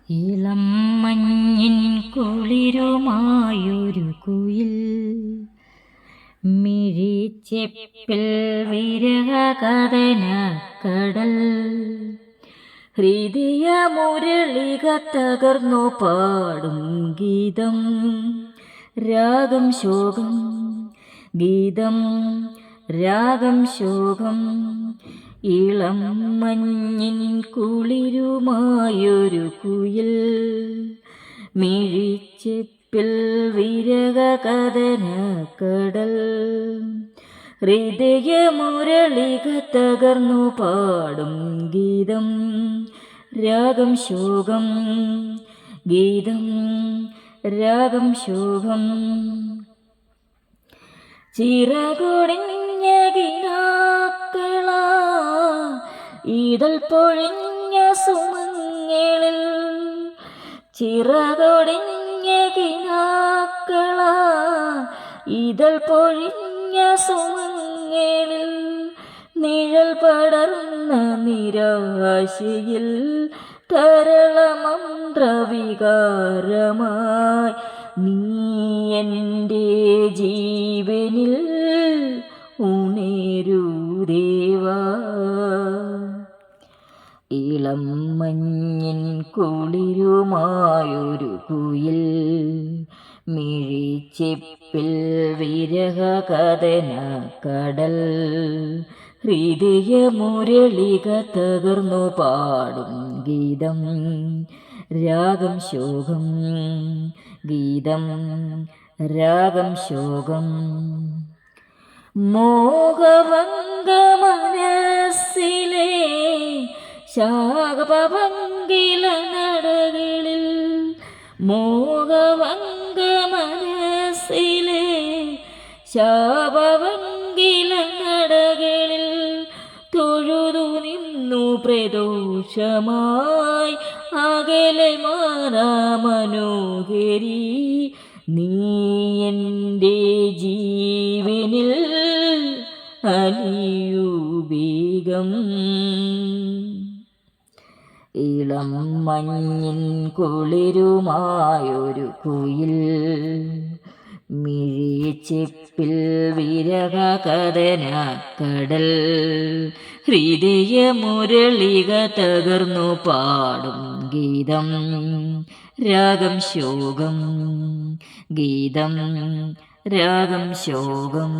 ഇളം മഞ്ഞിൻ കുളിരുമായൊരു കുയിൽ മിഴിച്ചെപ്പിൽ വിരഹകഥന കടൽ ഹൃദയ മുരളിക തകർന്നു പാടും ഗീതം രാഗം ശോകം ഗീതം രാഗം ശോകം ഇളം മഞ്ഞിൻ കുളിരുമായൊരു കുയിൽ മിഴിച്ചെപ്പിൽ വിരഹകഥന കടൽ ഹൃദയ മുരളിക തകർന്നു പാടും ഗീതം രാഗം ശോകം ഗീതം രാഗം ശോകം ചിറകൊടിഞ്ഞ കിനാക്കളാ ഇതൾ പൊഴിഞ്ഞ സുമങ്ങളിൽ ചിറകൊടിഞ്ഞ കിനാക്കളാ ഇതൾ പൊഴിഞ്ഞ സുമങ്ങളിൽ നിഴൽ പടർന്ന നിരാശയിൽ തരളമന്ത്രവികാരമായി നീ എൻ്റെ ജീവനിൽ ഉണരൂ ദേവാ. ഇളം മഞ്ഞിൻ കുളിരുമായൊരു കുയിൽ മിഴിച്ചെപ്പിൽ വിരഹകഥന കടൽ ഹൃദയ മുരളിക തകർന്നു പാടും ഗീതം രാഗം ശോകം ഗീതം രാഗം ശോകം മോഹഭംഗ മനസ്സിലെ ശാപഭംഗില നടകളിൽ മോഹഭംഗ മനസ്സിലെ ശാപഭംഗില നടകളിൽ തൊഴുതു നിന്നു പ്രദോഷമായി അകലെ മനോഹരി നീ എൻ്റെ ജീവനിൽ അലിയൂ വേഗം. ഇളം മഞ്ഞിൻ കുളിരുമായൊരു കുയിൽ മിഴിച്ചെപ്പിൽ വിരഹകഥന കടൽ ഹൃദയ മുരളിക തകർന്നു പാടും ഗീതം രാഗം ശോകം ഗീതം രാഗം ശോകം.